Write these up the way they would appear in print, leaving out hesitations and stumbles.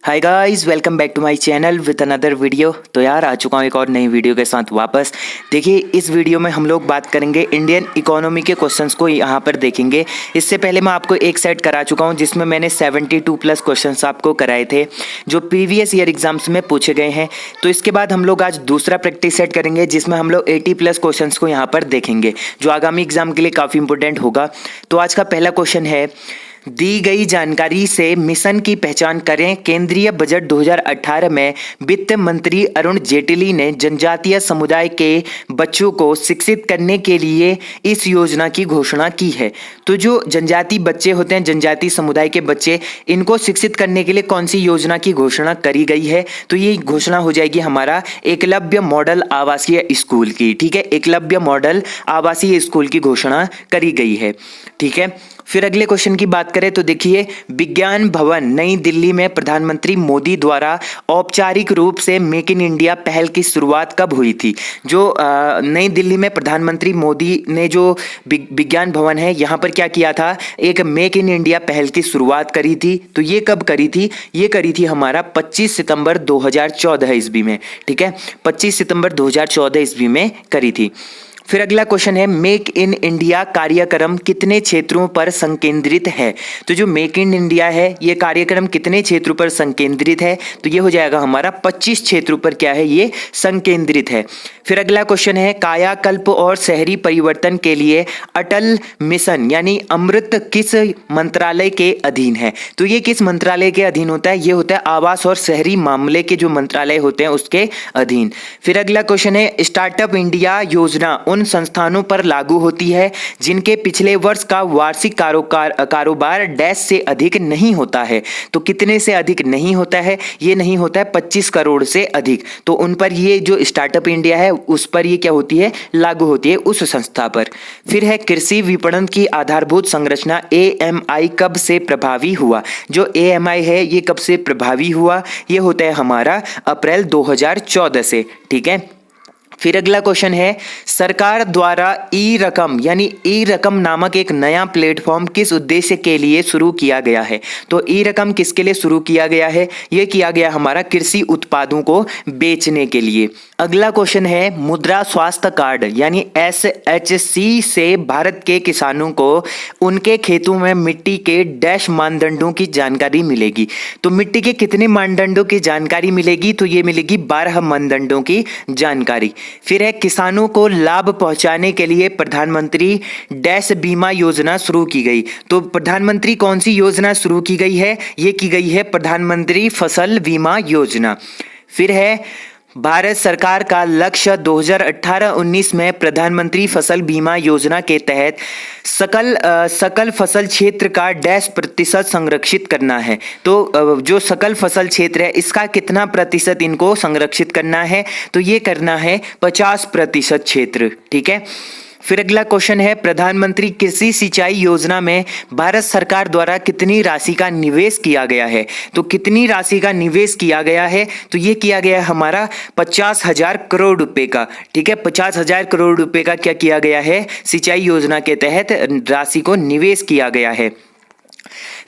Hi guys, welcome back to my channel with another video. तो यार आ चुका हूँ एक और नई वीडियो के साथ वापस। देखिए, इस वीडियो में हम लोग बात करेंगे इंडियन इकोनॉमी के क्वेश्चंस को यहाँ पर देखेंगे। इससे पहले मैं आपको एक सेट करा चुका हूँ जिसमें मैंने 72 प्लस क्वेश्चंस आपको कराए थे जो प्रीवियस ईयर एग्जाम्स में पूछे गए हैं। तो इसके बाद हम लोग आज दूसरा प्रैक्टिस सेट करेंगे जिसमें हम लोग 80 प्लस क्वेश्चन को यहाँ पर देखेंगे जो आगामी एग्जाम के लिए काफ़ी इंपॉर्टेंट होगा। तो आज का पहला क्वेश्चन है, दी गई जानकारी से मिशन की पहचान करें। केंद्रीय बजट 2018 में वित्त मंत्री अरुण जेटली ने जनजातीय समुदाय के बच्चों को शिक्षित करने के लिए इस योजना की घोषणा की है। तो जो जनजाति बच्चे होते हैं, जनजाति समुदाय के बच्चे, इनको शिक्षित करने के लिए कौन सी योजना की घोषणा करी गई है? तो ये घोषणा हो जाएगी हमारा एकलव्य मॉडल आवासीय स्कूल की। ठीक है, एकलव्य मॉडल आवासीय स्कूल की घोषणा करी गई है। ठीक है, फिर अगले क्वेश्चन की बात करें तो देखिए, विज्ञान भवन नई दिल्ली में प्रधानमंत्री मोदी द्वारा औपचारिक रूप से मेक इन इंडिया पहल की शुरुआत कब हुई थी? जो नई दिल्ली में प्रधानमंत्री मोदी ने जो विज्ञान भवन है यहाँ पर क्या किया था, एक मेक इन इंडिया पहल की शुरुआत करी थी। तो ये कब करी थी? ये करी थी हमारा 25 सितंबर 2014 ईस्वी में। ठीक है, 25 सितंबर 2014 ईस्वी में करी थी। फिर अगला क्वेश्चन है, मेक इन इंडिया कार्यक्रम कितने क्षेत्रों पर संकेंद्रित है? तो जो मेक इन इंडिया है ये कार्यक्रम कितने क्षेत्रों पर संकेंद्रित है? तो ये हो जाएगा हमारा 25 क्षेत्रों पर क्या है, ये संकेंद्रित है। फिर अगला क्वेश्चन है, कायाकल्प और शहरी परिवर्तन के लिए अटल मिशन यानी अमृत किस मंत्रालय के अधीन है? तो ये किस मंत्रालय के अधीन होता है? ये होता है आवास और शहरी मामले के जो मंत्रालय होते हैं उसके अधीन। फिर अगला क्वेश्चन है, स्टार्टअप इंडिया योजना उन संस्थानों पर लागू होती है जिनके पिछले वर्ष का वार्षिक कारोबार डैश से अधिक नहीं होता है। तो कितने से अधिक नहीं होता है? ये नहीं होता है 25 करोड़ से अधिक। तो उन पर ये जो स्टार्टअप इंडिया है उस पर ये क्या होती है, लागू होती है उस संस्था पर। फिर है, कृषि विपणन की आधारभूत संरचना AMI कब से प्रभावी हुआ? जो AMI है ये कब से प्रभावी हुआ? ये होता है हमारा अप्रैल 2014 से। ठीक है, फिर अगला क्वेश्चन है, सरकार द्वारा ई रकम यानी ई रकम नामक एक नया प्लेटफॉर्म किस उद्देश्य के लिए शुरू किया गया है? तो ई रकम किसके लिए शुरू किया गया है? ये किया गया हमारा कृषि उत्पादों को बेचने के लिए। अगला क्वेश्चन है, मुद्रा स्वास्थ्य कार्ड यानी SHC से भारत के किसानों को उनके खेतों में मिट्टी के डैश मानदंडों की जानकारी मिलेगी। तो मिट्टी के कितने मानदंडों की जानकारी मिलेगी? तो ये मिलेगी 12 मानदंडों की जानकारी। फिर है, किसानों को लाभ पहुंचाने के लिए प्रधानमंत्री डैश बीमा योजना शुरू की गई। तो प्रधानमंत्री कौन सी योजना शुरू की गई है? ये की गई है प्रधानमंत्री फसल बीमा योजना। फिर है, भारत सरकार का लक्ष्य 2018-19 में प्रधानमंत्री फसल बीमा योजना के तहत सकल फसल क्षेत्र का डैश प्रतिशत संरक्षित करना है। तो जो सकल फसल क्षेत्र है इसका कितना प्रतिशत इनको संरक्षित करना है? तो ये करना है 50% क्षेत्र। ठीक है, फिर अगला क्वेश्चन है, प्रधानमंत्री कृषि सिंचाई योजना में भारत सरकार द्वारा कितनी राशि का निवेश किया गया है? तो कितनी राशि का निवेश किया गया है? तो ये किया गया है हमारा 50,000 करोड़ रुपए का। ठीक है, 50,000 करोड़ रुपए का क्या किया गया है, सिंचाई योजना के तहत राशि को निवेश किया गया है।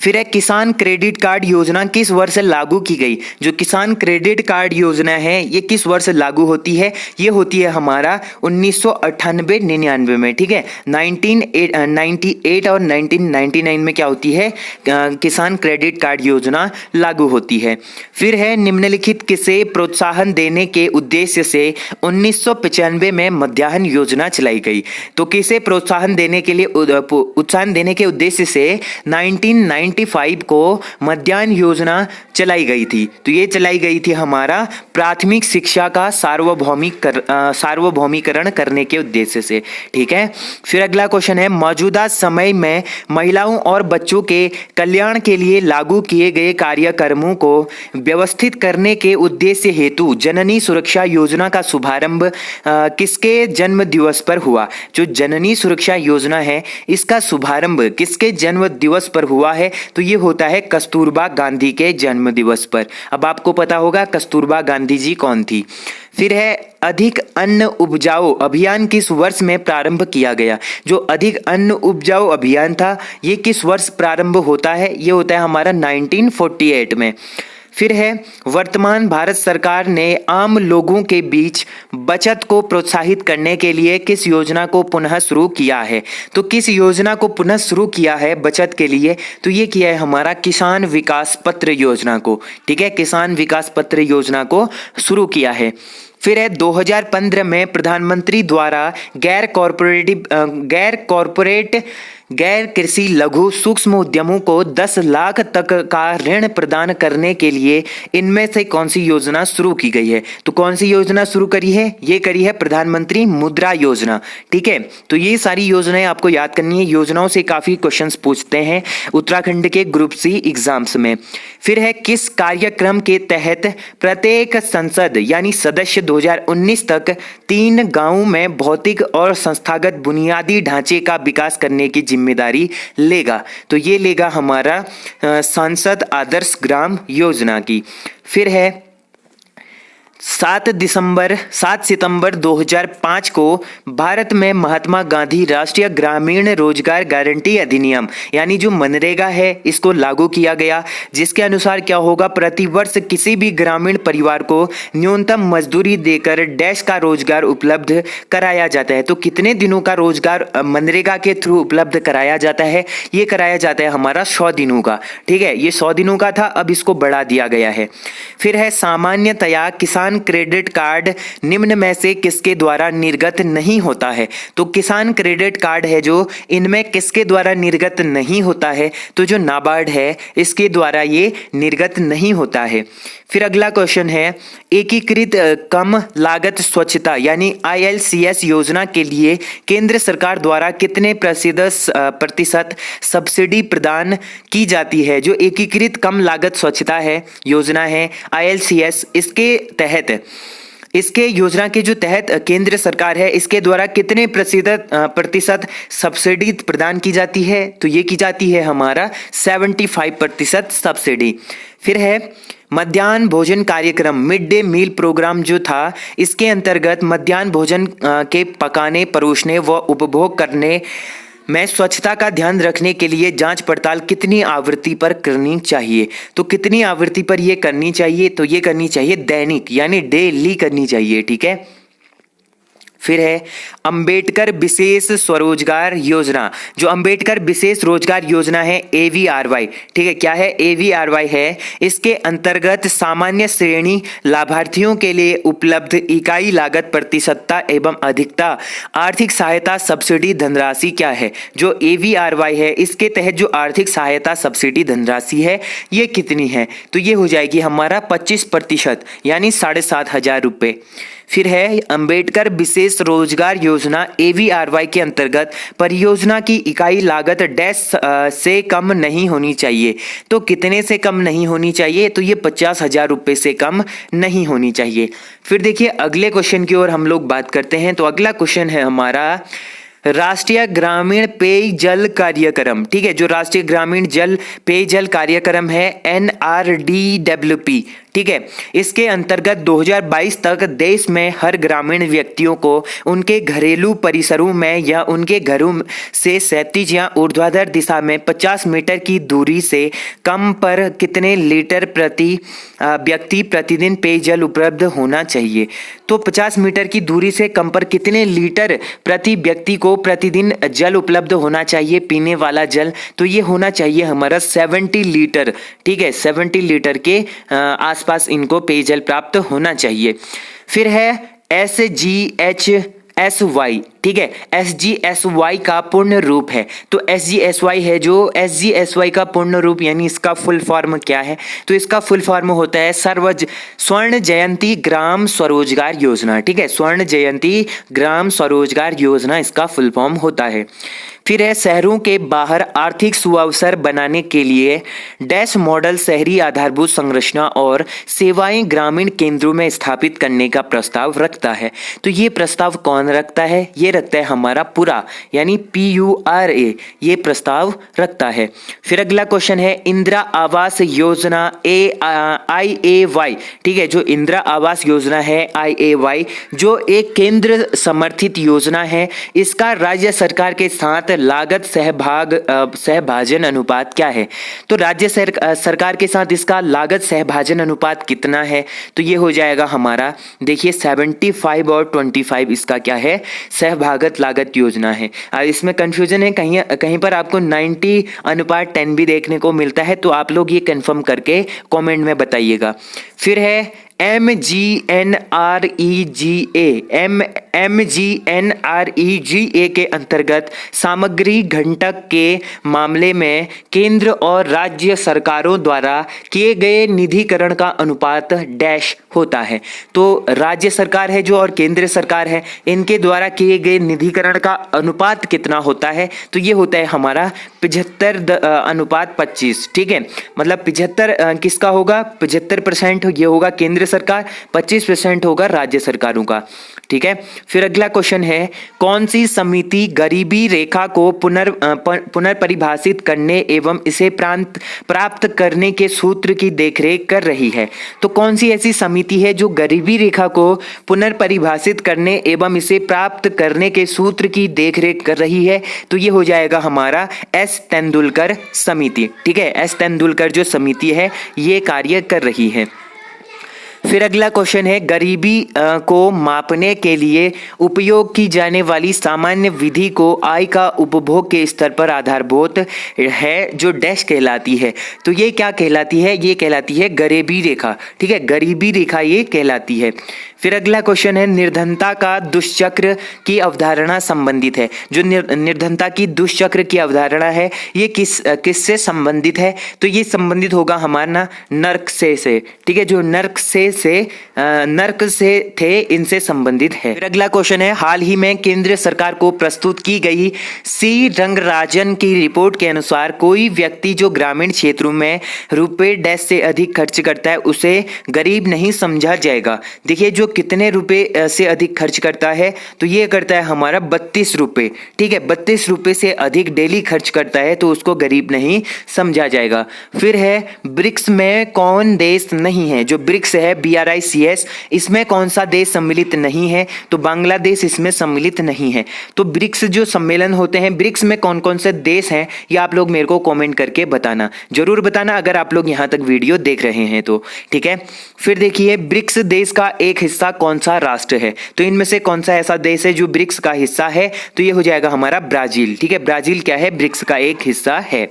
फिर है, किसान क्रेडिट कार्ड योजना किस वर्ष लागू की गई? जो किसान क्रेडिट कार्ड योजना है ये किस वर्ष लागू होती है? ये होती है हमारा 1998-99 में। ठीक है, 1998 और 1999 में क्या होती है, किसान क्रेडिट कार्ड योजना लागू होती है। फिर है, निम्नलिखित किसे प्रोत्साहन देने के उद्देश्य से 1995 में मध्याह्न योजना चलाई गई? तो किसे प्रोत्साहन देने के लिए उत्साहन देने के उद्देश्य से 1995 को मध्याह्न योजना चलाई गई थी। तो ये चलाई गई थी हमारा प्राथमिक शिक्षा का सार्वभौमिकरण करने के उद्देश्य से। ठीक है, फिर अगला क्वेश्चन है, मौजूदा समय में महिलाओं और बच्चों के कल्याण के लिए लागू किए गए कार्यक्रमों को व्यवस्थित करने के उद्देश्य हेतु जननी सुरक्षा योजना का शुभारंभ किसके जन्म दिवस पर हुआ? जो जननी सुरक्षा योजना है इसका शुभारंभ किसके जन्म दिवस पर हुआ है? तो ये होता है कस्तूरबा गांधी के जन्म दिवस पर। अब आपको पता होगा कस्तूरबा गांधी जी कौन थी। फिर है, अधिक अन्न उपजाओ अभियान किस वर्ष में प्रारंभ किया गया? जो अधिक अन्न उपजाओ अभियान था ये किस वर्ष प्रारंभ होता है? ये होता है हमारा 1948 में। फिर है वर्तमान भारत सरकार ने आम लोगों के बीच बचत को प्रोत्साहित करने के लिए किस योजना को पुनः शुरू किया है। तो किस योजना को पुनः शुरू किया है बचत के लिए, तो ये किया है हमारा किसान विकास पत्र योजना को। ठीक है, किसान विकास पत्र योजना को शुरू किया है। फिर है 2015 में प्रधानमंत्री द्वारा गैर कृषि लघु सूक्ष्म उद्यमों को 10 लाख तक का ऋण प्रदान करने के लिए इनमें से कौन सी योजना शुरू की गई है। तो कौन सी योजना शुरू करी है, ये करी है प्रधानमंत्री मुद्रा योजना। ठीक है, तो ये सारी योजनाएं आपको याद करनी है। योजनाओं से काफी क्वेश्चंस पूछते हैं उत्तराखंड के ग्रुप सी एग्जाम्स में। फिर है किस कार्यक्रम के तहत प्रत्येक संसद यानी सदस्य 2019 तक 3 गांवों में भौतिक और संस्थागत बुनियादी ढांचे का विकास करने की जिम्मेदारी लेगा। तो ये लेगा हमारा सांसद आदर्श ग्राम योजना की। फिर है 7 सितंबर 2005 को भारत में महात्मा गांधी राष्ट्रीय ग्रामीण रोजगार गारंटी अधिनियम यानी जो मनरेगा है इसको लागू किया गया, जिसके अनुसार क्या होगा, प्रतिवर्ष किसी भी ग्रामीण परिवार को न्यूनतम मजदूरी देकर डैश का रोजगार उपलब्ध कराया जाता है। तो कितने दिनों का रोजगार मनरेगा के थ्रू उपलब्ध कराया जाता है, ये कराया जाता है हमारा 100 दिनों का। ठीक है, ये 100 दिनों का था, अब इसको बढ़ा दिया गया है। फिर है सामान्यतया किसान क्रेडिट कार्ड निम्न में से किसके द्वारा निर्गत नहीं होता है। तो किसान क्रेडिट कार्ड है जो, इनमें किसके द्वारा निर्गत नहीं होता है, तो जो नाबार्ड है इसके द्वारा ये निर्गत नहीं होता है। फिर अगला क्वेश्चन है एकीकृत कम लागत स्वच्छता यानी ILCS योजना के लिए केंद्र सरकार द्वारा कितने प्रतिशत सब्सिडी प्रदान की जाती है। जो एकीकृत कम लागत स्वच्छता है योजना है ILCS, इसके योजना के जो तहत केंद्र सरकार है इसके द्वारा कितने प्रतिशत सब्सिडी प्रदान की जाती है, तो ये की जाती है हमारा 75% सब्सिडी। फिर है मध्याह्न भोजन कार्यक्रम मिड डे मील प्रोग्राम जो था, इसके अंतर्गत मध्याह्न भोजन के पकाने, परोसने व उपभोग करने में स्वच्छता का ध्यान रखने के लिए जांच पड़ताल कितनी आवृत्ति पर करनी चाहिए। तो कितनी आवृत्ति पर ये करनी चाहिए, तो ये करनी चाहिए दैनिक यानी डेली करनी चाहिए। ठीक है, फिर है अंबेडकर विशेष स्वरोजगार योजना। जो अंबेडकर विशेष रोजगार योजना है AVRY, ठीक है, क्या है AVRY है, इसके अंतर्गत सामान्य श्रेणी लाभार्थियों के लिए उपलब्ध इकाई लागत प्रतिशतता एवं अधिकता आर्थिक सहायता सब्सिडी धनराशि क्या है। जो AVRY है इसके तहत जो आर्थिक सहायता सब्सिडी धनराशि है ये कितनी है, तो ये हो जाएगी हमारा 25% यानी 7,500 रुपये। फिर है अंबेडकर विशेष रोजगार योजना AVRY के अंतर्गत परियोजना की इकाई लागत डैश से कम नहीं होनी चाहिए। तो कितने से कम नहीं होनी चाहिए, तो ये 50,000 रुपये से कम नहीं होनी चाहिए। फिर देखिए अगले क्वेश्चन की ओर हम लोग बात करते हैं। तो अगला क्वेश्चन है हमारा राष्ट्रीय ग्रामीण पेयजल कार्यक्रम। ठीक है, जो राष्ट्रीय ग्रामीण जल पेयजल कार्यक्रम है NRDWP, ठीक है, इसके अंतर्गत 2022 तक देश में हर ग्रामीण व्यक्तियों को उनके घरेलू परिसरों में या उनके घरों से क्षैतिज या ऊर्ध्वाधर दिशा में 50 मीटर की दूरी से कम पर कितने लीटर प्रति व्यक्ति प्रतिदिन पेयजल उपलब्ध होना चाहिए। तो 50 मीटर की दूरी से कम पर कितने लीटर प्रति व्यक्ति को प्रतिदिन जल उपलब्ध होना चाहिए, पीने वाला जल, तो ये होना चाहिए हमारा 70 लीटर। ठीक है, 70 लीटर के आसपास इनको पेयजल प्राप्त होना चाहिए। फिर है SGSY, ठीक है, SGSY का पूर्ण रूप है। तो SGSY है जो SGSY का पूर्ण रूप यानी इसका फुल फॉर्म क्या है, तो इसका फुल फॉर्म होता है स्वर्ण जयंती ग्राम स्वरोजगार योजना। ठीक है, स्वर्ण जयंती ग्राम स्वरोजगार योजना इसका फुल फॉर्म होता है। फिर है शहरों के बाहर आर्थिक सुअवसर बनाने के लिए डैश मॉडल शहरी आधारभूत संरचना और सेवाएं ग्रामीण केंद्रों में स्थापित करने का प्रस्ताव रखता है। तो ये प्रस्ताव कौन रखता है, ये रखता है हमारा पुरा, यानी PURA ये प्रस्ताव रखता है। फिर अगला क्वेश्चन है इंदिरा आवास योजना IAY, ठीक है, जो इंदिरा आवास योजना है IAY जो एक केंद्र समर्थित योजना है, इसका राज्य सरकार के साथ लागत सहभाजन अनुपात क्या है? तो राज्य सरकार के साथ इसका लागत सहभाजन अनुपात कितना है? तो ये हो जाएगा हमारा, देखिए 75 और 25 इसका क्या है, सहभागत लागत योजना है। इसमें कंफ्यूजन है, कहीं पर आपको 90:10 भी देखने को मिलता है, तो आप लोग ये कंफर्म करके कमेंट में बताइएगा। फिर है MGNREGA के अंतर्गत सामग्री घटक के मामले में केंद्र और राज्य सरकारों द्वारा किए गए निधिकरण का अनुपात डैश होता है। तो राज्य सरकार है जो और केंद्र सरकार है, इनके द्वारा किए गए निधिकरण का अनुपात कितना होता है? तो ये होता है हमारा 75:25, ठीक है, मतलब 75 किसका होगा, 75% ये होगा केंद्र सरकार, 25% होगा राज्य सरकारों का, ठीक है। फिर अगला क्वेश्चन है कौन सी समिति गरीबी रेखा को पुनर्परिभाषित करने एवं इसे प्राप्त करने के सूत्र की देखरेख कर रही है? तो कौन सी ऐसी समिति है जो गरीबी रेखा को पुनर्परिभाषित करने एवं इसे प्राप्त करने के सूत्र की देखरेख कर रही है? तो ये हो जाएगा हमारा एस तेंदुलकर समिति, ठीक है, एस तेंदुलकर जो समिति है ये कार्य कर रही है। फिर अगला क्वेश्चन है गरीबी को मापने के लिए उपयोग की जाने वाली सामान्य विधि को आय का उपभोग के स्तर पर आधारभूत है जो डैश कहलाती है? तो ये क्या कहलाती है? ये कहलाती है गरीबी रेखा, ठीक है, गरीबी रेखा ये कहलाती है। फिर अगला क्वेश्चन है निर्धनता का दुष्चक्र की अवधारणा संबंधित है। जो निर्धनता की दुष्चक्र की अवधारणा है ये किससे संबंधित है? तो ये संबंधित होगा हमारा नर्क से, ठीक है, जो नर्क से थे इनसे संबंधित है। फिर अगला क्वेश्चन है हाल ही में केंद्र सरकार को प्रस्तुत की गई सी रंगराजन की रिपोर्ट के अनुसार कोई व्यक्ति जो ग्रामीण क्षेत्रों में रुपए डैश से अधिक खर्च करता है उसे गरीब नहीं समझा जाएगा। देखिए जो कितने रुपए से अधिक खर्च करता है, तो ये करता है हमारा 32 रुपए, ठीक है, 32 रुपए से अधिक डेली खर्च करता है तो उसको गरीब नहीं समझा जाएगा। फिर है ब्रिक्स में कौन देश नहीं है? जो ब्रिक्स है BRICS, इसमें कौन सा देश सम्मिलित नहीं है? तो बांग्लादेश इसमें सम्मिलित नहीं है। तो ब्रिक्स जो सम्मेलन होते हैं, ब्रिक्स में कौन कौन से देश हैं ये आप लोग मेरे को कमेंट करके बताना, जरूर बताना अगर आप लोग यहाँ तक वीडियो देख रहे हैं तो, ठीक है। फिर देखिए ब्रिक्स देश का एक हिस्सा कौन सा राष्ट्र है? तो इनमें से कौन सा ऐसा देश है जो ब्रिक्स का हिस्सा है? तो ये हो जाएगा हमारा ब्राजील, ठीक है, ब्राजील क्या है, ब्रिक्स का एक हिस्सा है।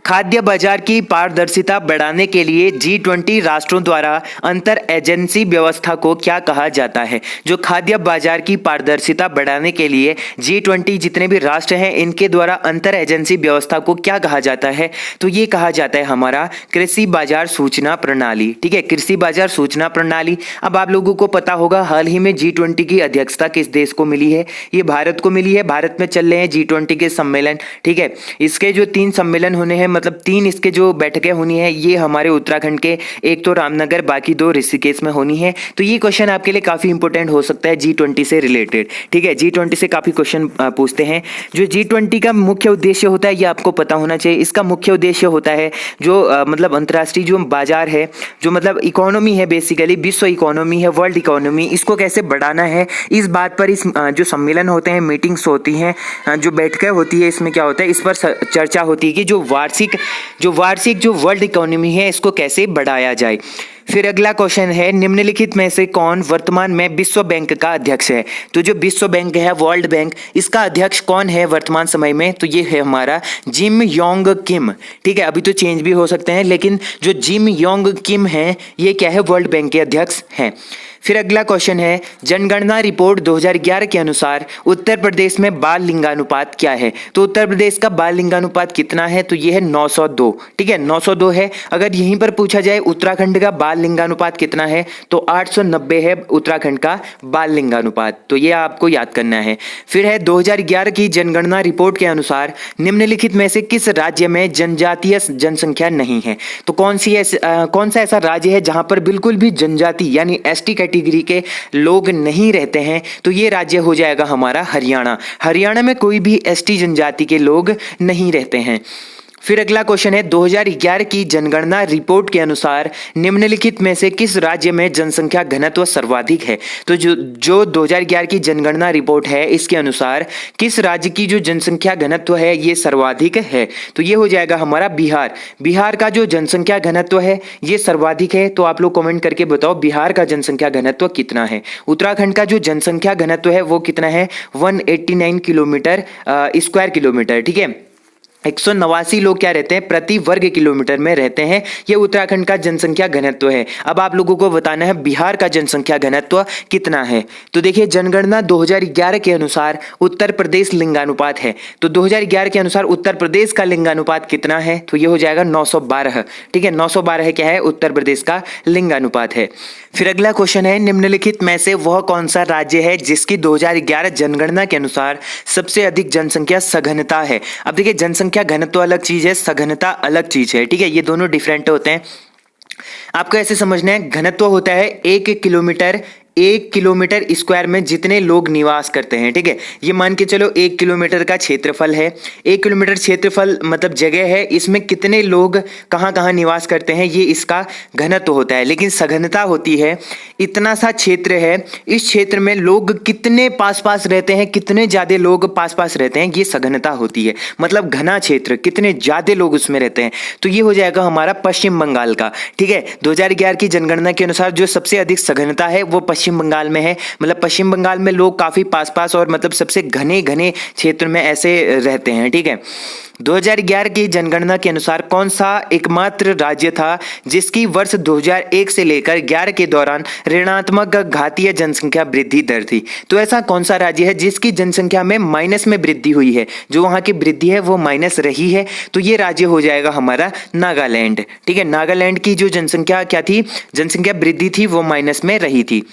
खाद्य बाजार की पारदर्शिता बढ़ाने के लिए G20 राष्ट्रों द्वारा अंतर एजेंसी व्यवस्था को क्या कहा जाता है? जो खाद्य बाजार की पारदर्शिता बढ़ाने के लिए G20 जितने भी राष्ट्र हैं इनके द्वारा अंतर एजेंसी व्यवस्था को क्या कहा जाता है? तो ये कहा जाता है हमारा कृषि बाजार सूचना प्रणाली, ठीक है, कृषि बाजार सूचना प्रणाली। अब आप लोगों को पता होगा हाल ही में G20 की अध्यक्षता किस देश को मिली है? ये भारत को मिली है। भारत में चल रहे हैं G20 के सम्मेलन, ठीक है, इसके जो 3 सम्मेलन होने हैं, मतलब 3 इसके जो बैठकें होनी है ये हमारे उत्तराखंड के, एक तो रामनगर, बाकी 2 ऋषिकेश में होनी है। तो ये क्वेश्चन आपके लिए काफी इंपॉर्टेंट हो सकता है G20 से रिलेटेड, ठीक है, G20 से काफी क्वेश्चन पूछते हैं। जो G20 का मुख्य उद्देश्य होता है ये आपको पता होना चाहिए। इसका मुख्य उद्देश्य होता है जो मतलब अंतर्राष्ट्रीय जो बाजार है, जो मतलब इकोनॉमी है, बेसिकली विश्व इकोनॉमी है, वर्ल्ड इकोनॉमी, इसको कैसे बढ़ाना है इस बात पर इस जो सम्मेलन होते हैं, मीटिंग्स होती हैं, जो बैठकें होती है, इसमें क्या होता है, इस पर चर्चा होती है कि जो वार्षिक जो वर्ल्ड इकोनॉमी है इसको कैसे बढ़ाया जाए। फिर अगला क्वेश्चन है निम्नलिखित में से कौन वर्तमान में विश्व बैंक का अध्यक्ष है? तो जो विश्व बैंक है, वर्ल्ड बैंक, इसका अध्यक्ष कौन है वर्तमान समय में? तो ये है हमारा जिम योंग किम, ठीक है, अभी तो चेंज भी हो सकते हैं, लेकिन जो जिम योंग किम है ये क्या है, वर्ल्ड बैंक के अध्यक्ष हैं। फिर अगला क्वेश्चन है जनगणना रिपोर्ट 2011 के अनुसार उत्तर प्रदेश में बाल लिंगानुपात क्या है? तो उत्तर प्रदेश का बाल लिंगानुपात कितना है? तो ये है 902, ठीक है, 902 है। अगर यहीं पर पूछा जाए उत्तराखंड का बाल बाल लिंगानुपात कितना है, तो 890 है उत्तराखंड का बाल लिंगानुपात, तो ये आपको याद करना है। फिर है 2011 की जनगणना रिपोर्ट के अनुसार निम्नलिखित में से किस राज्य में जनजातीय जनसंख्या नहीं है। तो कौन सा ऐसा राज्य है जहां पर बिल्कुल भी जनजाति यानी एसटी कैटेगरी के लोग नहीं रहते हैं, तो ये राज्य हो जाएगा हमारा हरियाणा। हरियाणा में कोई भी एसटी जनजाति के लोग नहीं रहते हैं। फिर अगला क्वेश्चन है 2011 की जनगणना रिपोर्ट के अनुसार निम्नलिखित में से किस राज्य में जनसंख्या घनत्व सर्वाधिक है। तो जो 2011 की जनगणना रिपोर्ट है इसके अनुसार किस राज्य की जो जनसंख्या घनत्व है ये सर्वाधिक है, तो ये हो जाएगा हमारा बिहार। बिहार का जो जनसंख्या घनत्व है ये सर्वाधिक है, तो आप लोग कमेंट करके बताओ बिहार का जनसंख्या घनत्व कितना है। उत्तराखंड का जो जनसंख्या घनत्व है वो कितना है, 189 किलोमीटर स्क्वायर किलोमीटर, ठीक है। 189 लोग क्या रहते हैं प्रति वर्ग किलोमीटर में रहते हैं, ये उत्तराखंड का जनसंख्या घनत्व है। अब आप लोगों को बताना है बिहार का जनसंख्या घनत्व कितना है। तो देखिए जनगणना 2011 के अनुसार उत्तर प्रदेश लिंगानुपात है, तो 2011 के अनुसार उत्तर प्रदेश का लिंगानुपात कितना है, तो ये हो जाएगा 912, ठीक है। 912 क्या है, उत्तर प्रदेश का लिंगानुपात है। फिर अगला क्वेश्चन है निम्नलिखित में से वह कौन सा राज्य है जिसकी 2011 जनगणना के अनुसार सबसे अधिक जनसंख्या सघनता है। अब देखिए जनसंख्या घनत्व अलग चीज है, सघनता अलग चीज है, ठीक है, ये दोनों डिफरेंट होते हैं। आपको ऐसे समझना है, घनत्व होता है 1 किलोमीटर स्क्वायर में जितने लोग निवास करते हैं, ठीक है। ये मान के चलो 1 किलोमीटर का क्षेत्रफल है, 1 किलोमीटर क्षेत्रफल मतलब जगह है, इसमें कितने लोग कहाँ कहाँ निवास करते हैं ये इसका घनत्व होता है। लेकिन सघनता होती है इतना सा क्षेत्र है, इस क्षेत्र में लोग कितने पास पास रहते हैं, कितने ज्यादा लोग पास पास रहते हैं, ये सघनता होती है। मतलब घना क्षेत्र कितने ज्यादा लोग उसमें रहते हैं, तो ये हो जाएगा हमारा पश्चिम बंगाल का, ठीक है। 2011 की जनगणना के अनुसार जो सबसे अधिक सघनता है वो पश्चिम बंगाल में है। मतलब पश्चिम बंगाल में लोग काफी पास पास और मतलब सबसे घने घने क्षेत्र में ऐसे रहते हैं, ठीक है। 2011 की जनगणना के अनुसार कौन सा एकमात्र राज्य था जिसकी वर्ष 2001 से लेकर 11 के दौरान ऋणात्मक घातीय जनसंख्या वृद्धि दर थी। तो ऐसा कौन सा राज्य है जिसकी जनसंख्या में माइनस में वृद्धि हुई है, जो वहां की वृद्धि है वो माइनस रही है, तो ये राज्य हो जाएगा हमारा नागालैंड, ठीक है। नागालैंड की जो जनसंख्या क्या थी, जनसंख्या वृद्धि थी वो माइनस में रही थी।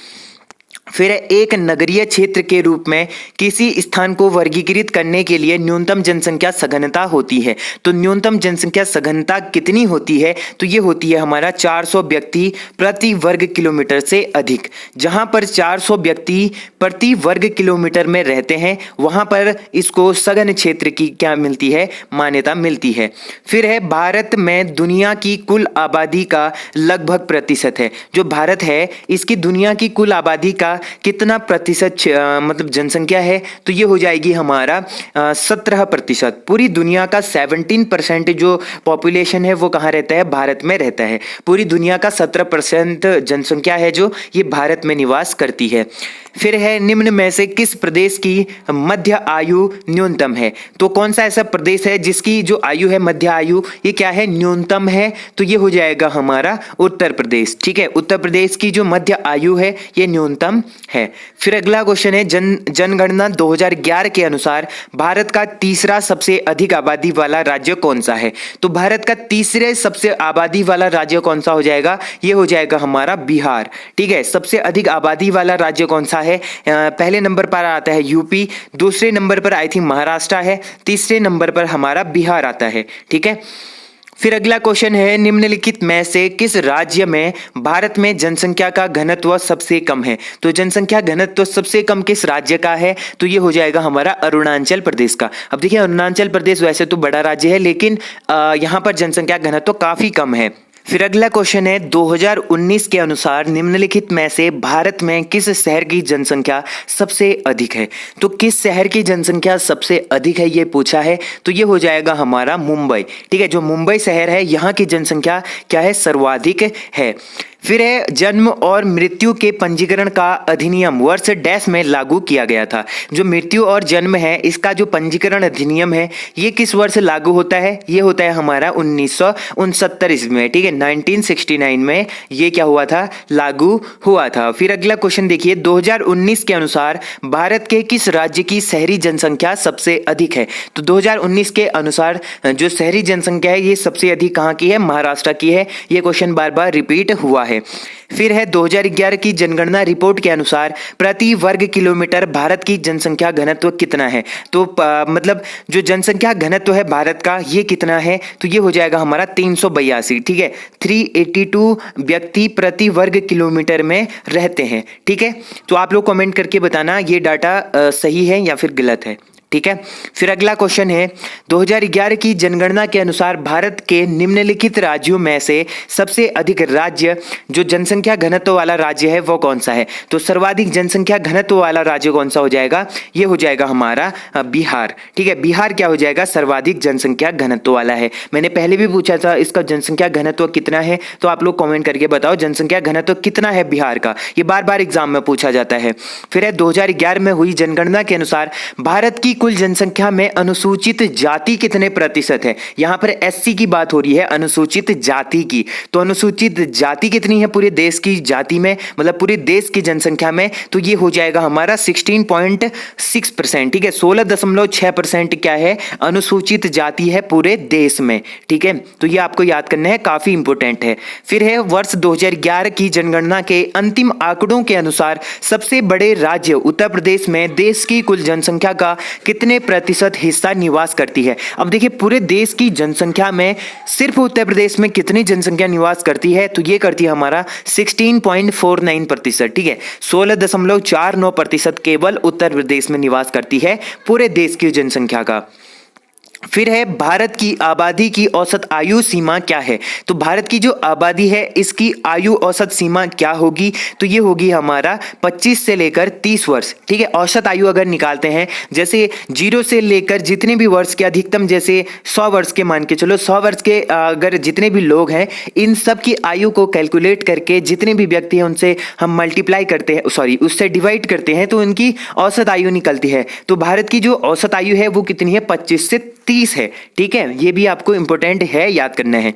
फिर एक नगरीय क्षेत्र के रूप में किसी स्थान को वर्गीकृत करने के लिए न्यूनतम जनसंख्या सघनता होती है। तो न्यूनतम जनसंख्या सघनता कितनी होती है, तो ये होती है हमारा 400 व्यक्ति प्रति वर्ग किलोमीटर से अधिक। जहां पर 400 व्यक्ति प्रति वर्ग किलोमीटर में रहते हैं वहां पर इसको सघन क्षेत्र की क्या मिलती है, मान्यता मिलती है। फिर है भारत में दुनिया की कुल आबादी का लगभग प्रतिशत है। जो भारत है इसकी दुनिया की कुल आबादी का कितना प्रतिशत मतलब जनसंख्या है, तो ये हो जाएगी हमारा 17%। पूरी दुनिया का 17% जो पॉपुलेशन है वो कहाँ रहता है, भारत में रहता है। पूरी दुनिया का 17% जनसंख्या है जो ये भारत में निवास करती है। फिर है निम्न में से किस प्रदेश की मध्य आयु न्यूनतम है। तो कौन सा ऐसा प्रदेश है जिसकी जो आयु है मध्य आयु ये क्या है, न्यूनतम है, तो ये हो जाएगा हमारा उत्तर प्रदेश, ठीक है। उत्तर प्रदेश की जो मध्य आयु है ये न्यूनतम है। फिर अगला क्वेश्चन है जनगणना 2011 के अनुसार भारत का तीसरा सबसे अधिक आबादी वाला राज्य कौन सा है। तो भारत का तीसरे सबसे आबादी वाला राज्य कौन सा हो जाएगा, ये हो जाएगा हमारा बिहार, ठीक है। सबसे अधिक आबादी वाला राज्य कौन सा है, पहले नंबर पर आता है यूपी, दूसरे नंबर पर आई थिंक महाराष्ट्र है, तीसरे नंबर पर हमारा बिहार आता है, ठीक है। फिर अगला क्वेश्चन है निम्नलिखित में से किस राज्य में भारत में जनसंख्या का घनत्व सबसे कम है। तो जनसंख्या घनत्व सबसे कम किस राज्य का है, तो ये हो जाएगा हमारा अरुणाचल प्रदेश का। अब देखिए अरुणाचल प्रदेश वैसे तो बड़ा राज्य है लेकिन यहाँ पर जनसंख्या घनत्व काफी कम है। फिर अगला क्वेश्चन है 2019 के अनुसार निम्नलिखित में से भारत में किस शहर की जनसंख्या सबसे अधिक है। तो किस शहर की जनसंख्या सबसे अधिक है ये पूछा है, तो ये हो जाएगा हमारा मुंबई, ठीक है। जो मुंबई शहर है यहाँ की जनसंख्या क्या है, सर्वाधिक है। फिर है जन्म और मृत्यु के पंजीकरण का अधिनियम वर्ष डैश में लागू किया गया था। जो मृत्यु और जन्म है इसका जो पंजीकरण अधिनियम है ये किस वर्ष लागू होता है, ये होता है हमारा 1969 ईस्वी में, ठीक है। 1969 में ये क्या हुआ था, लागू हुआ था। फिर अगला क्वेश्चन देखिए 2019 के अनुसार भारत के किस राज्य की शहरी जनसंख्या सबसे अधिक है। तो 2019 के अनुसार जो शहरी जनसंख्या है ये सबसे अधिक कहाँ की है, महाराष्ट्र की है। ये क्वेश्चन बार बार रिपीट हुआ है। है। फिर है 2011 की जनगणना रिपोर्ट के अनुसार प्रति वर्ग किलोमीटर भारत की जनसंख्या घनत्व कितना है। तो मतलब जो जनसंख्या घनत्व है भारत का ये कितना है, तो ये हो जाएगा हमारा 382। ठीक है, 382 व्यक्ति प्रति वर्ग किलोमीटर में रहते हैं। ठीक है, तो आप लोग कमेंट करके बताना ये डाटा सही है या फिर गलत है। ठीक है, फिर अगला क्वेश्चन है 2011 की जनगणना के अनुसार भारत के निम्नलिखित राज्यों में से सबसे अधिक राज्य जो जनसंख्या घनत्व वाला राज्य है वो कौन सा है। तो सर्वाधिक जनसंख्या घनत्व वाला राज्य कौन सा हो जाएगा, ये हो जाएगा हमारा बिहार। ठीक है, बिहार क्या हो जाएगा, सर्वाधिक जनसंख्या घनत्व वाला है। मैंने पहले भी पूछा था इसका जनसंख्या घनत्व कितना है, तो आप लोग कॉमेंट करके बताओ जनसंख्या घनत्व कितना है बिहार का, ये बार बार एग्जाम में पूछा जाता है। फिर है 2011 में हुई जनगणना के अनुसार भारत की कुल जनसंख्या में अनुसूचित जाति कितने प्रतिशत है। यहां पर एससी की बात हो रही है, अनुसूचित जाति की। तो अनुसूचित जाति कितनी है पूरे देश की जाति में, मतलब पूरे देश की जनसंख्या में, तो ये हो जाएगा हमारा 16.6%। ठीक है, 16.6% क्या है, अनुसूचित जाति है पूरे देश में। ठीक है, तो ये आपको याद करना है, काफी इंपोर्टेंट है। फिर है वर्ष 2011 की जनगणना के अंतिम आंकड़ों के अनुसार सबसे बड़े राज्य उत्तर प्रदेश में देश की कुल जनसंख्या का कितने प्रतिशत हिस्सा निवास करती है। अब देखिए पूरे देश की जनसंख्या में सिर्फ उत्तर प्रदेश में कितनी जनसंख्या निवास करती है, तो ये करती है हमारा 16.49%। ठीक है, 16.49% केवल उत्तर प्रदेश में निवास करती है पूरे देश की जनसंख्या का। फिर है भारत की आबादी की औसत आयु सीमा क्या है। तो भारत की जो आबादी है इसकी आयु औसत सीमा क्या होगी, तो ये होगी हमारा 25 से लेकर 30 वर्ष। ठीक है, औसत आयु अगर निकालते हैं जैसे 0 से लेकर जितने भी वर्ष के अधिकतम, जैसे 100 वर्ष के मान के चलो, 100 वर्ष के अगर जितने भी लोग हैं इन सब की आयु को कैलकुलेट करके जितने भी व्यक्ति हैं उनसे हम मल्टीप्लाई करते हैं, सॉरी उससे डिवाइड करते हैं, तो उनकी औसत आयु निकलती है। तो भारत की जो औसत आयु है वो कितनी है, 25 से 30 है। ठीक है, ये भी आपको इंपॉर्टेंट है, याद करना है।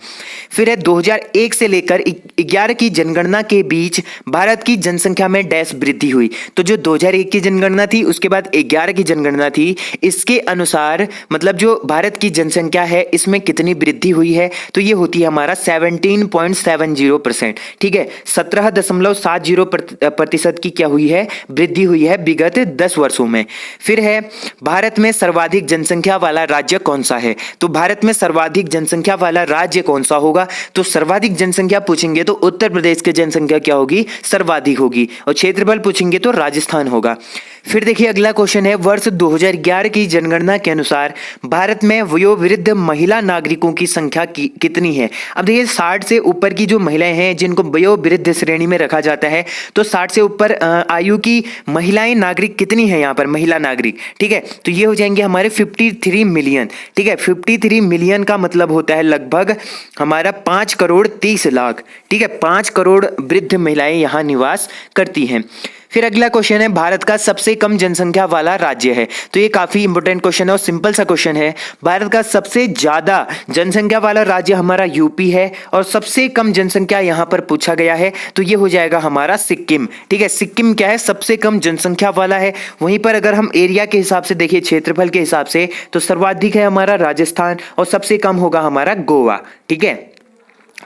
फिर है 2001 से लेकर 11 की जनगणना के बीच भारत की जनसंख्या में डैश वृद्धि हुई। तो जो 2001 की जनगणना थी उसके बाद 11 की जनगणना थी, इसके अनुसार मतलब जो भारत की जनसंख्या है इसमें कितनी वृद्धि हुई है, तो ये होती है हमारा 17.70%। ठीक है, 17.70% की क्या हुई है, वृद्धि हुई है विगत 10 वर्षों में। फिर है भारत में सर्वाधिक जनसंख्या वाला राज्य कौन सा है। तो भारत में सर्वाधिक जनसंख्या वाला राज्य कौन सा होगा, तो सर्वाधिक जनसंख्या पूछेंगे तो उत्तर प्रदेश की जनसंख्या क्या होगी, सर्वाधिक होगी, और क्षेत्रफल पूछेंगे तो राजस्थान होगा। फिर देखिए अगला क्वेश्चन है वर्ष 2011 की जनगणना के अनुसार भारत में वयोवृद्ध महिला नागरिकों की संख्या कितनी है। अब देखिए 60 से ऊपर की जो महिलाएं हैं जिनको वयोवृद्ध श्रेणी में रखा जाता है, तो 60 से ऊपर आयु की महिलाएं नागरिक कितनी है यहाँ पर, महिला नागरिक। ठीक है, तो ये हो जाएंगे हमारे 53 मिलियन। ठीक है, 53 मिलियन का मतलब होता है लगभग हमारा 5 करोड़ 30 लाख। ठीक है, 5 करोड़ वृद्ध महिलाएं यहाँ निवास करती हैं। फिर अगला क्वेश्चन है भारत का सबसे कम जनसंख्या वाला राज्य है। तो ये काफी इंपॉर्टेंट क्वेश्चन है और सिंपल सा क्वेश्चन है। भारत का सबसे ज्यादा जनसंख्या वाला राज्य हमारा यूपी है और सबसे कम जनसंख्या यहाँ पर पूछा गया है, तो ये हो जाएगा हमारा सिक्किम। ठीक है, सिक्किम क्या है, सबसे कम जनसंख्या वाला है। वहीं पर अगर हम एरिया के हिसाब से देखिए, क्षेत्रफल के हिसाब से, तो सर्वाधिक है हमारा राजस्थान और सबसे कम होगा हमारा गोवा। ठीक है,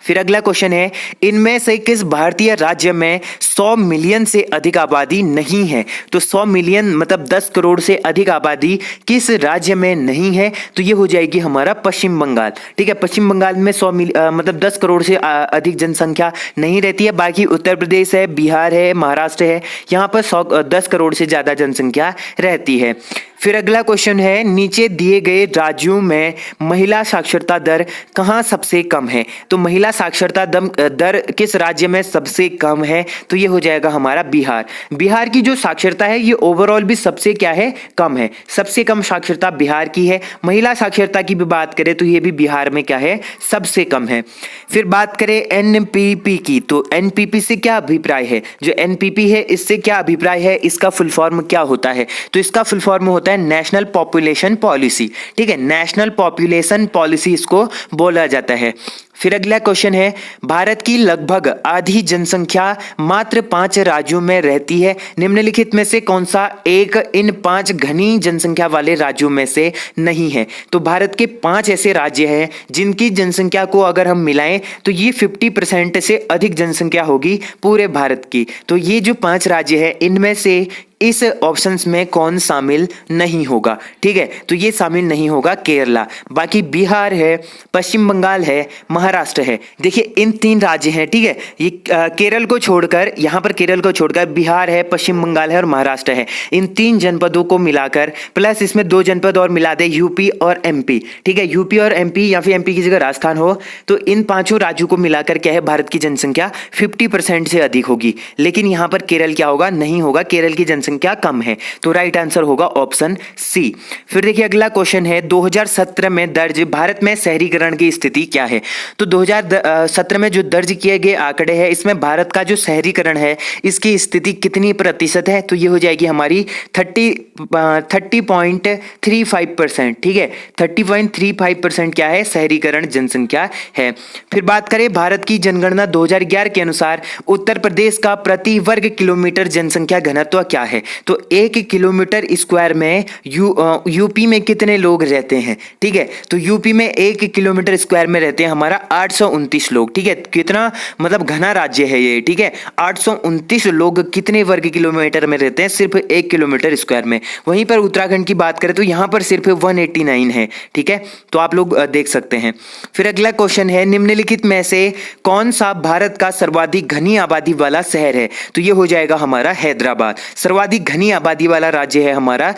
फिर अगला क्वेश्चन है इनमें से किस भारतीय राज्य में 100 मिलियन से अधिक आबादी नहीं है। तो 100 मिलियन मतलब 10 करोड़ से अधिक आबादी किस राज्य में नहीं है, तो ये हो जाएगी हमारा पश्चिम बंगाल। ठीक है, पश्चिम बंगाल में 100 मतलब 10 करोड़ से अधिक जनसंख्या नहीं रहती है। बाकी उत्तर प्रदेश है, बिहार है, महाराष्ट्र है, यहाँ पर 10 करोड़ से ज्यादा जनसंख्या रहती है। फिर अगला क्वेश्चन है नीचे दिए गए राज्यों में महिला साक्षरता दर कहाँ सबसे कम है। तो महिला साक्षरता दर किस राज्य में सबसे कम है, तो ये हो जाएगा हमारा बिहार। बिहार की जो साक्षरता है ये ओवरऑल भी सबसे क्या है, कम है। सबसे कम साक्षरता बिहार की है। महिला साक्षरता की भी बात करें तो ये भी बिहार में क्या है, सबसे कम है। फिर बात करें एनपीपी की, तो एनपीपी से क्या अभिप्राय है, जो एनपीपी है इससे क्या अभिप्राय है, इसका फुल फॉर्म क्या होता है। तो इसका फुल फॉर्म होता है नेशनल पॉपुलेशन पॉलिसी। ठीक है, नेशनल पॉपुलेशन पॉलिसी इसको बोला जाता है। फिर अगला क्वेश्चन है, भारत की लगभग आधी जनसंख्या मात्र 5 राज्यों में रहती है, निम्नलिखित में से कौन सा एक इन 5 घनी जनसंख्या वाले राज्यों में से नहीं है। तो भारत के 5 ऐसे राज्य हैं जिनकी जनसंख्या को अगर हम मिलाएं तो ये 50% से अधिक जनसंख्या होगी पूरे भारत की। तो ये जो 5 राज्य है इनमें से इस ऑप्शंस में कौन शामिल नहीं होगा, ठीक है। तो ये शामिल नहीं होगा केरला, बाकी बिहार है, पश्चिम बंगाल है, महाराष्ट्र है। देखिए इन 3 राज्य हैं, ठीक है। ये केरल को छोड़कर, यहाँ पर केरल को छोड़कर बिहार है, पश्चिम बंगाल है और महाराष्ट्र है। इन 3 जनपदों को मिलाकर प्लस इसमें 2 जनपद और मिला दे, यूपी और एमपी, ठीक है। यूपी और एमपी या फिर एमपी की जगह राजस्थान हो, तो इन 5 राज्यों को मिलाकर क्या है, भारत की जनसंख्या 50% से अधिक होगी। लेकिन यहाँ पर केरल क्या होगा, नहीं होगा, केरल की जनसंख्या कम है। तो राइट आंसर होगा ऑप्शन सी। फिर देखिए अगला क्वेश्चन है, 2017 में दर्ज भारत में शहरीकरण की स्थिति क्या है। तो 2017 में जो दर्ज किए गए आंकड़े हैं इसमें भारत का जो शहरीकरण है इसकी स्थिति कितनी प्रतिशत है। तो ये हो जाएगी हमारी 30.35%, ठीक है। 30.35% क्या है, शहरीकरण जनसंख्या है। फिर बात करें भारत की जनगणना 2011 के अनुसार उत्तर प्रदेश का प्रति वर्ग किलोमीटर जनसंख्या घनत्व क्या है। तो 1 किलोमीटर स्क्वायर में यूपी में कितने लोग रहते हैं, ठीक है। तो यूपी में 1 किलोमीटर स्क्वायर में रहते हैं हमारा 829 लोग, ठीक है। कितना मतलब घना राज्य है ये, ठीक है। 829 लोग कितने वर्ग किलोमीटर में रहते हैं, सिर्फ 1 किलोमीटर स्क्वायर में। वहीं पर उत्तराखंड की बात करें तो यहाँ पर सिर्फ 189 है, ठीक है। तो आप लोग देख सकते हैं। फिर अगला क्वेश्चन है, निम्नलिखित में से कौन सा भारत का सर्वाधिक घनी आबादी वाला शहर है। तो ये हो जाएगा हमारा हैदराबाद। सर्वाधिक घनी आबादी वाला राज्य है हमारा,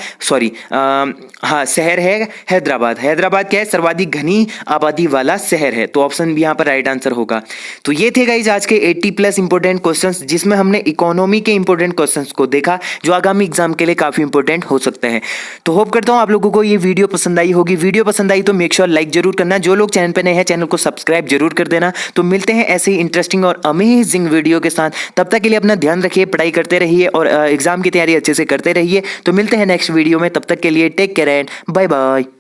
शहर है हैदराबाद। हैदराबाद क्या है, सर्वाधिक घनी आबादी वाला शहर है। तो ऑप्शन भी यहाँ पर राइट आंसर होगा। तो ये थे गाइस आज के 80+ इंपॉर्टेंट क्वेश्चंस, जिसमें हमने इकोनॉमी के इंपॉर्टेंट क्वेश्चंस को देखा जो आगामी एग्जाम के लिए काफी इंपॉर्टेंट हो सकते हैं। तो होप करता हूँ आप लोगों को ये वीडियो पसंद आई होगी। वीडियो पसंद आई तो मेक श्योर लाइक जरूर करना। जो लोग चैनल पर नए हैं चैनल को सब्सक्राइब जरूर कर देना। तो मिलते हैं ऐसे ही इंटरेस्टिंग और अमेजिंग वीडियो के साथ। तब तक के लिए अपना ध्यान रखिए, पढ़ाई करते रहिए और एग्जाम की तैयारी अच्छे से करते रहिए। तो मिलते हैं नेक्स्ट वीडियो में, तब तक के लिए take care and bye bye.